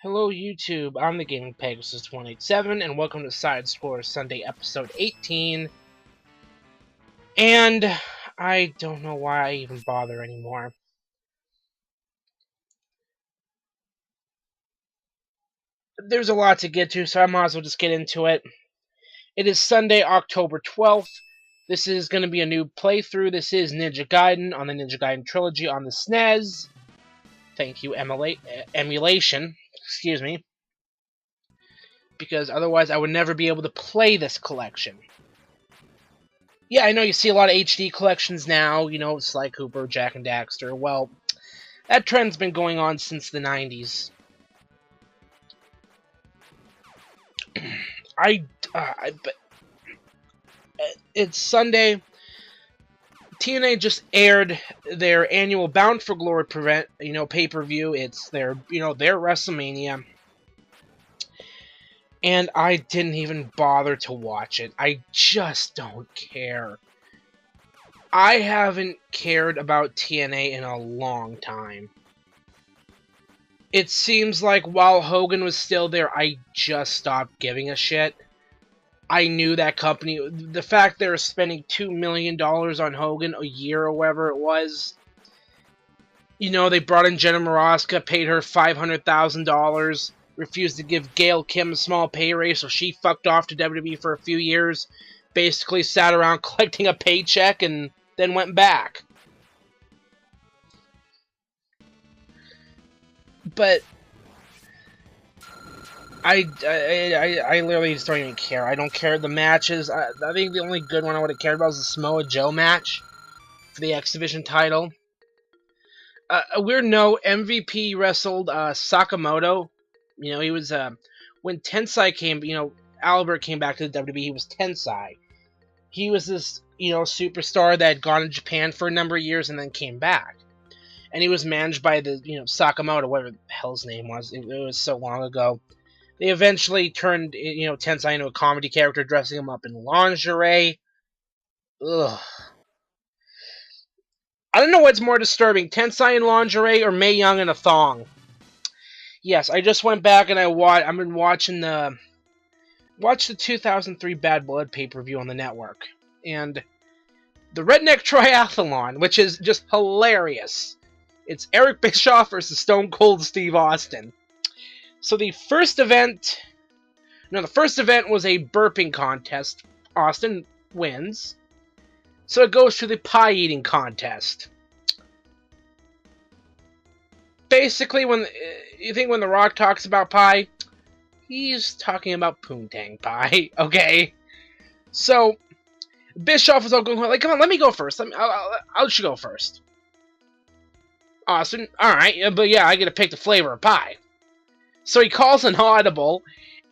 Hello YouTube, I'm the Gaming Pegasus 187 and welcome to Side Score Sunday episode 18. And I don't know why I even bother anymore. There's a lot to get to, so I might as well just get into it. It is Sunday, October 12th. This is going to be a new playthrough. This is Ninja Gaiden on the Ninja Gaiden trilogy on the SNES. Thank you, emulation. Excuse me. Because otherwise I would never be able to play this collection. Yeah, I know you see a lot of HD collections now, you know, Sly Cooper, Jack and Daxter. Well, that trend's been going on since the 90s. It's Sunday. TNA just aired their annual Bound for Glory pay-per-view. It's their WrestleMania. And I didn't even bother to watch it. I just don't care. I haven't cared about TNA in a long time. It seems like while Hogan was still there, I just stopped giving a shit. I knew that company, the fact they were spending $2 million on Hogan a year or whatever it was. You know, they brought in Jenna Moroska, paid her $500,000, refused to give Gail Kim a small pay raise, so she fucked off to WWE for a few years, basically sat around collecting a paycheck and then went back. But I literally just don't even care. I don't care the matches. I think the only good one I would have cared about was the Samoa Joe match for the X Division title. A weird note, MVP wrestled Sakamoto. You know, he was when Tensai came. You know, Albert came back to the WWE. He was Tensai. He was this superstar that had gone to Japan for a number of years and then came back. And he was managed by the Sakamoto, whatever the hell his name was. It was so long ago. They eventually turned Tensai into a comedy character, dressing him up in lingerie. Ugh. I don't know what's more disturbing, Tensai in lingerie or Mae Young in a thong. Yes, I just went back and I've been watching the 2003 Bad Blood pay-per-view on the network. And the Redneck Triathlon, which is just hilarious. It's Eric Bischoff versus Stone Cold Steve Austin. So the first event was a burping contest. Austin wins. So it goes to the pie eating contest. Basically, when The Rock talks about pie, he's talking about poontang pie, okay? So Bischoff was all going like, "Come on, let me go first. I'll let you go first." Austin, all right, but yeah, I get to pick the flavor of pie. So he calls an audible,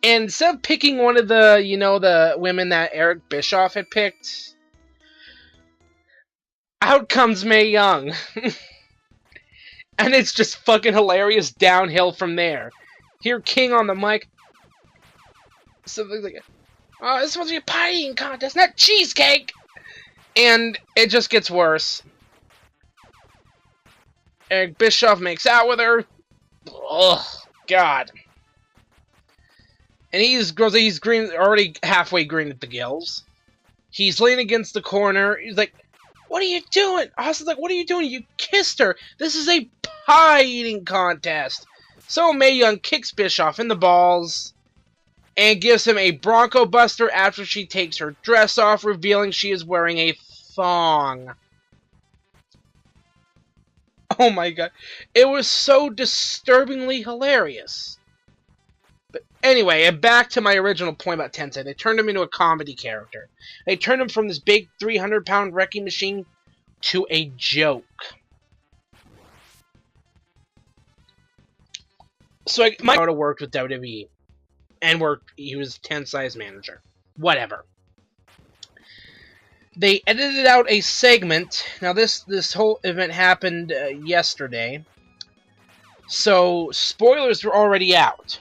and instead of picking one of the the women that Eric Bischoff had picked, out comes Mae Young. And it's just fucking hilarious downhill from there. Hear King on the mic. Something like, "Oh, this is supposed to be a pie eating contest, not cheesecake!" And it just gets worse. Eric Bischoff makes out with her. Ugh, God. And he's green, already halfway green at the gills. He's leaning against the corner. He's like, "What are you doing?" Austin's like, "What are you doing? You kissed her. This is a pie-eating contest." So Mae Young kicks Bischoff in the balls and gives him a Bronco Buster after she takes her dress off, revealing she is wearing a thong. Oh my god. It was so disturbingly hilarious. But anyway, back to my original point about Tensei. They turned him into a comedy character. They turned him from this big 300-pound wrecking machine to a joke. So Hoda worked with WWE. And he was Tensai's manager. Whatever. They edited out a segment. Now this whole event happened yesterday. So spoilers were already out.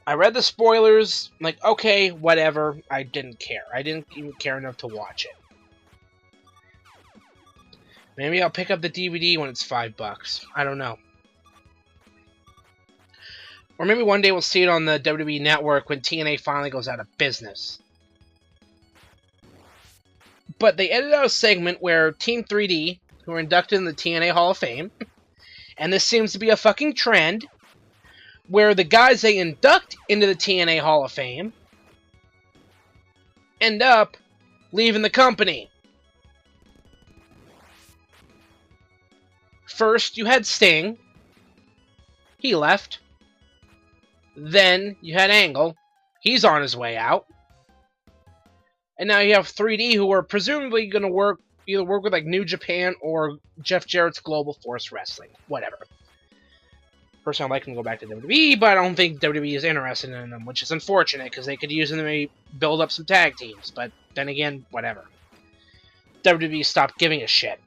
I read the spoilers, like, okay, whatever. I didn't care. I didn't even care enough to watch it. Maybe I'll pick up the DVD when it's $5. I don't know. Or maybe one day we'll see it on the WWE Network when TNA finally goes out of business. But they edited out a segment where Team 3D, who were inducted in the TNA Hall of Fame, and this seems to be a fucking trend, where the guys they induct into the TNA Hall of Fame end up leaving the company. First, you had Sting. He left. Then, you had Angle. He's on his way out. And now you have 3D, who are presumably going to either work with like New Japan or Jeff Jarrett's Global Force Wrestling. Whatever. Personally, I'd like them to go back to WWE, but I don't think WWE is interested in them, which is unfortunate, because they could use them to maybe build up some tag teams. But then again, whatever. WWE stopped giving a shit.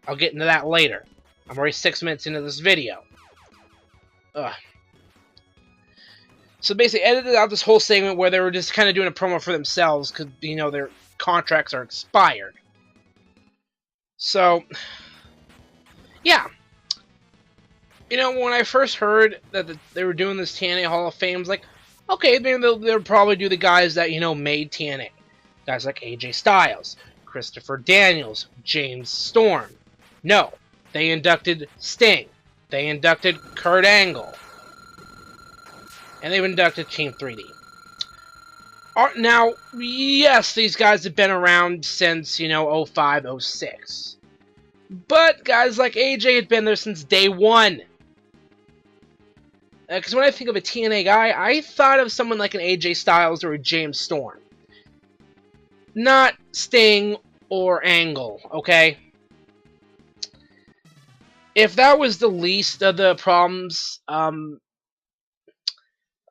I'll get into that later. I'm already 6 minutes into this video. Ugh. So basically, edited out this whole segment where they were just kind of doing a promo for themselves because, you know, their contracts are expired. So, yeah. You know, when I first heard that they were doing this TNA Hall of Fame, I was like, okay, maybe they'll probably do the guys that, you know, made TNA. Guys like AJ Styles, Christopher Daniels, James Storm. No, they inducted Sting. They inducted Kurt Angle. And they've inducted Team 3D. Now, yes, these guys have been around since, you know, 05, 06. But guys like AJ had been there since day one. Because when I think of a TNA guy, I thought of someone like an AJ Styles or a James Storm. Not Sting or Angle, okay? If that was the least of the problems,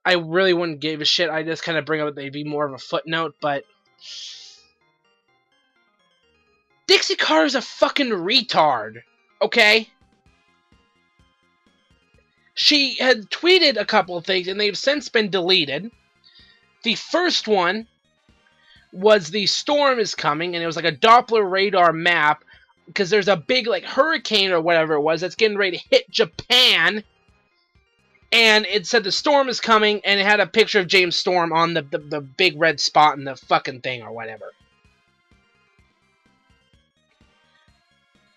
I really wouldn't give a shit. I just kind of bring up they'd be more of a footnote, but Dixie Carter's a fucking retard, okay? She had tweeted a couple of things, and they've since been deleted. The first one was the storm is coming, and it was like a Doppler radar map, because there's a big, like, hurricane or whatever it was that's getting ready to hit Japan. And it said the storm is coming, and it had a picture of James Storm on the big red spot in the fucking thing or whatever.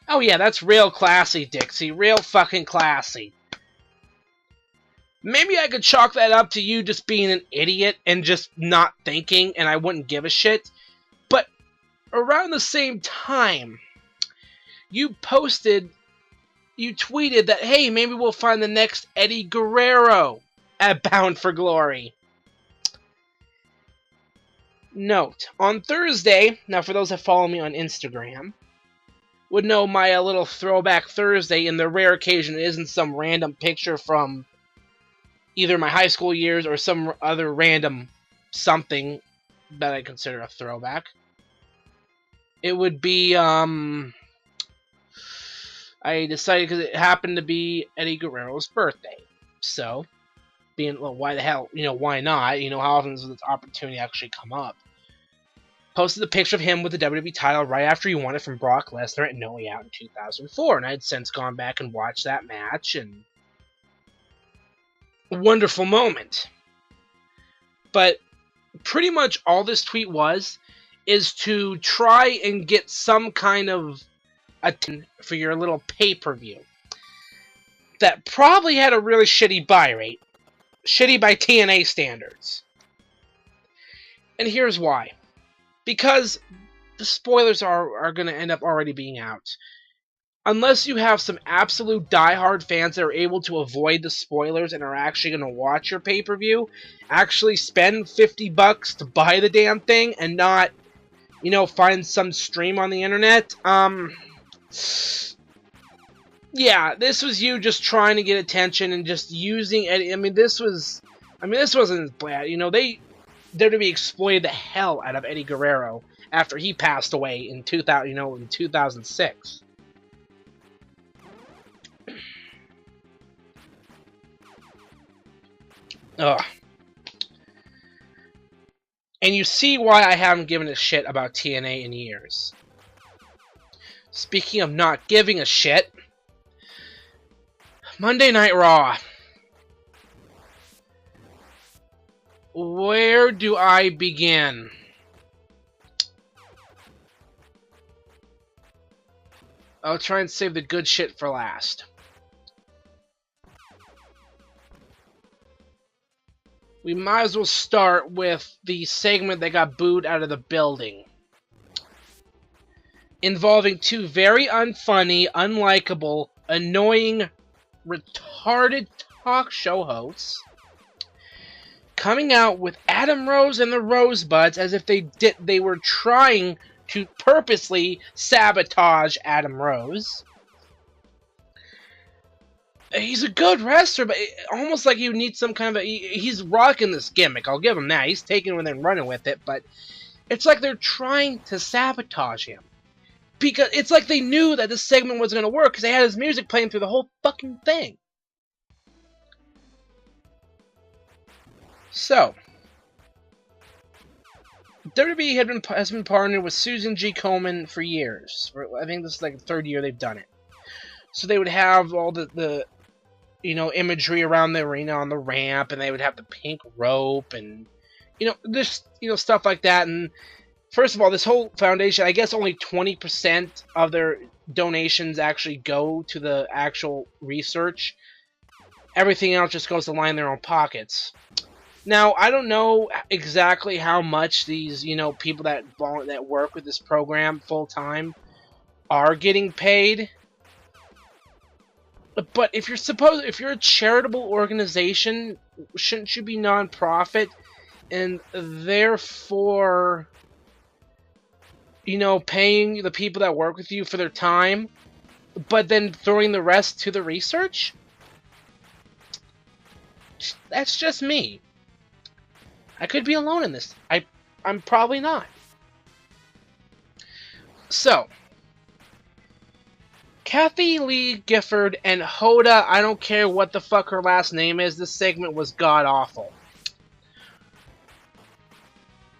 Oh yeah, that's real classy, Dixie. Real fucking classy. Maybe I could chalk that up to you just being an idiot and just not thinking, and I wouldn't give a shit. But around the same time, you tweeted that, hey, maybe we'll find the next Eddie Guerrero at Bound for Glory. Note, on Thursday, now for those that follow me on Instagram, would know my little throwback Thursday, in the rare occasion it isn't some random picture from either my high school years or some other random something that I consider a throwback. It would be, I decided because it happened to be Eddie Guerrero's birthday. So, being, well, why the hell, you know, why not? You know, how often does this opportunity actually come up? Posted a picture of him with the WWE title right after he won it from Brock Lesnar at No Way Out in 2004. And I had since gone back and watched that match, and a wonderful moment. But pretty much all this tweet is to try and get some kind of attention for your little pay-per-view that probably had a really shitty buy rate. Shitty by TNA standards. And here's why. Because the spoilers are going to end up already being out. Unless you have some absolute diehard fans that are able to avoid the spoilers and are actually going to watch your pay-per-view, actually spend $50 to buy the damn thing and not, you know, find some stream on the internet, yeah, this was you just trying to get attention and just using Eddie. This wasn't bad. You know, they're to be exploited the hell out of Eddie Guerrero after he passed away in 2006. Ugh. And you see why I haven't given a shit about TNA in years. Speaking of not giving a shit, Monday Night Raw. Where do I begin? I'll try and save the good shit for last. We might as well start with the segment that got booed out of the building. Involving two very unfunny, unlikable, annoying, retarded talk show hosts coming out with Adam Rose and the Rosebuds as if they were trying to purposely sabotage Adam Rose. He's a good wrestler, but almost like you need some kind of he's rocking this gimmick. I'll give him that. He's taking it and running with it, but it's like they're trying to sabotage him. Because it's like they knew that this segment wasn't going to work because they had his music playing through the whole fucking thing. So, WWE has been partnered with Susan G. Komen for years. I think this is like the third year they've done it. So they would have all the imagery around the arena on the ramp, and they would have the pink rope, and this stuff like that. And first of all, this whole foundation, I guess only 20% of their donations actually go to the actual research. Everything else just goes to line their own pockets. Now, I don't know exactly how much these, people that work with this program full time are getting paid. But if you're a charitable organization, shouldn't you be non-profit and therefore, paying the people that work with you for their time, but then throwing the rest to the research? That's just me. I could be alone in this. I'm probably not. So, Kathie Lee Gifford and Hoda, I don't care what the fuck her last name is, this segment was god-awful.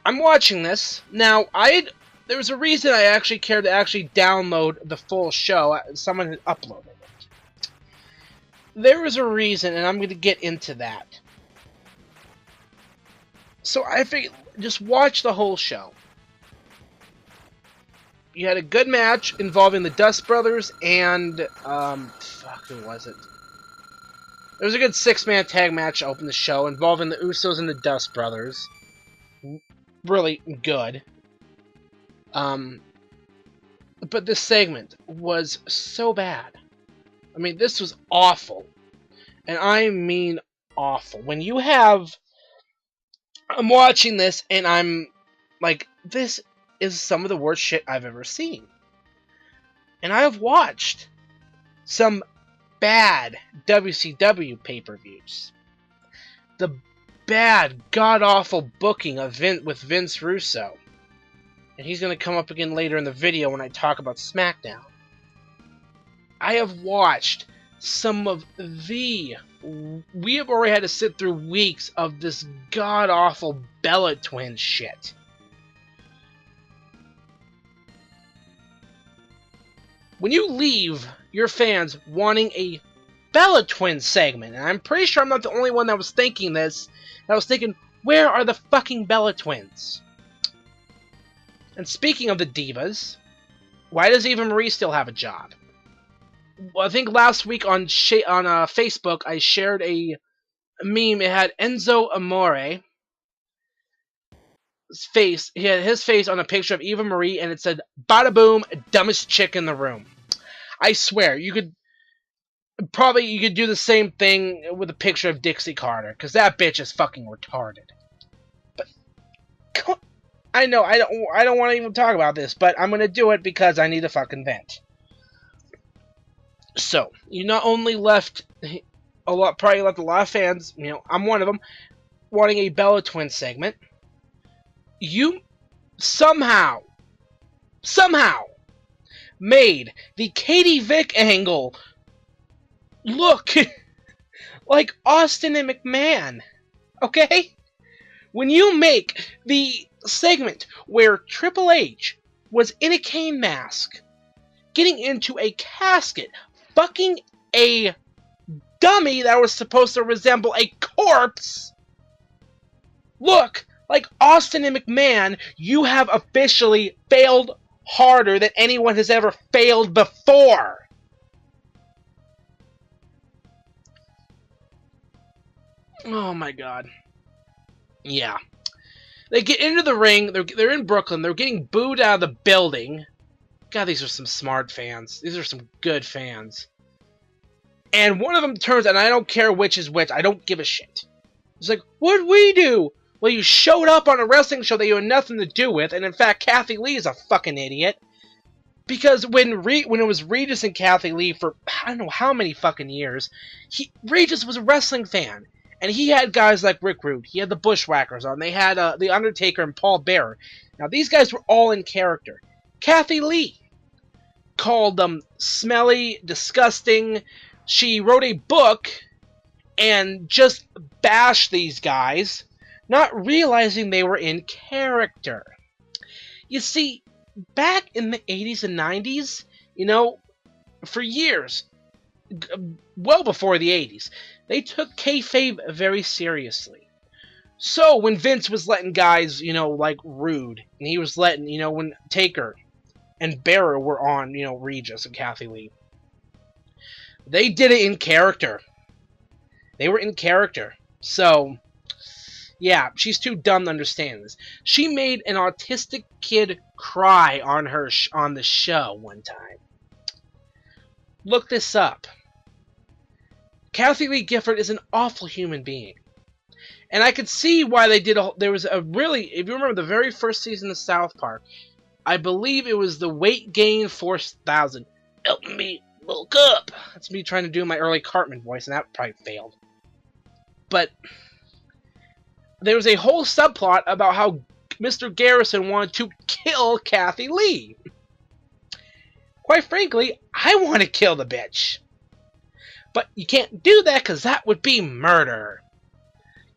I'm watching this. Now, there was a reason I actually cared to actually download the full show. Someone had uploaded it. There was a reason, and I'm going to get into that. So I figured, just watch the whole show. You had a good match involving the Dust Brothers and, who was it? There was a good 6-man tag match to open the show involving the Usos and the Dust Brothers. Really good. But this segment was so bad. I mean, this was awful. And I mean awful. When you have... I'm watching this and I'm like, this is some of the worst shit I've ever seen. And I have watched some bad WCW pay-per-views. The bad, god-awful booking of with Vince Russo. And he's going to come up again later in the video when I talk about SmackDown. I have watched some of the... We have already had to sit through weeks of this god-awful Bella Twins shit. When you leave your fans wanting a Bella Twins segment, and I'm pretty sure I'm not the only one that was thinking this, I was thinking, where are the fucking Bella Twins? And speaking of the divas, why does Eva Marie still have a job? Well, I think last week on Facebook, I shared a meme. It had Enzo Amore face. He had his face on a picture of Eva Marie, and it said, "Bada boom, dumbest chick in the room." I swear, you could do the same thing with a picture of Dixie Carter, because that bitch is fucking retarded. But I know I don't want to even talk about this, but I'm gonna do it because I need a fucking vent. So, you not only left probably left a lot of fans, I'm one of them, wanting a Bella Twins segment. You somehow made the Katie Vick Angle look like Austin and McMahon. Okay? When you make the segment where Triple H was in a cane mask, getting into a casket, fucking a dummy that was supposed to resemble a corpse, Look, like Austin and McMahon, you have officially failed harder than anyone has ever failed before. Oh my god. Yeah. They get into the ring, they're in Brooklyn, they're getting booed out of the building. God, these are some smart fans. These are some good fans. And one of them turns, and I don't care which is which, I don't give a shit. It's like, what'd we do? Well, you showed up on a wrestling show that you had nothing to do with, and in fact, Kathie Lee is a fucking idiot. Because when it was Regis and Kathie Lee for I don't know how many fucking years, Regis was a wrestling fan. And he had guys like Rick Rude, he had the Bushwhackers on, they had The Undertaker and Paul Bearer. Now, these guys were all in character. Kathie Lee called them smelly, disgusting. She wrote a book and just bashed these guys, not realizing they were in character. You see, back in the 80s and 90s, for years, well before the 80s, they took kayfabe very seriously. So when Vince was letting guys, like Rude, and he was letting, when Taker and Bearer were on, Regis and Kathie Lee, they did it in character. They were in character. So, yeah, she's too dumb to understand this. She made an autistic kid cry on the show one time. Look this up. Kathie Lee Gifford is an awful human being. And I could see why they did there was a really, if you remember the very first season of South Park, I believe it was the Weight Gain 4000. Help me bulk up. That's me trying to do my early Cartman voice, and that probably failed. But there was a whole subplot about how Mr. Garrison wanted to kill Kathie Lee. Quite frankly, I want to kill the bitch. But you can't do that because that would be murder.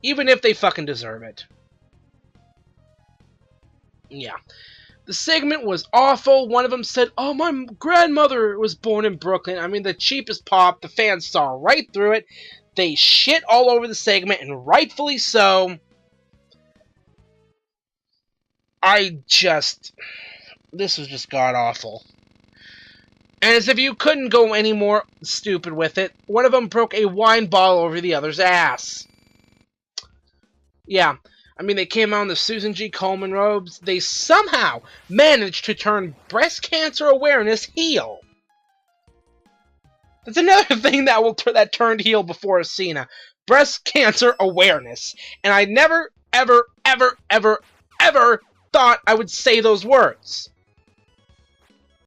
Even if they fucking deserve it. Yeah. The segment was awful. One of them said, oh, my grandmother was born in Brooklyn. I mean, the cheapest pop. The fans saw right through it. They shit all over the segment, and rightfully so. This was just god-awful. And as if you couldn't go any more stupid with it, one of them broke a wine bottle over the other's ass. Yeah, I mean, they came out in the Susan G. Komen robes. They somehow managed to turn breast cancer awareness heel. That's another thing that turned heel before Cena. Breast cancer awareness. And I never, ever, ever, ever, ever thought I would say those words.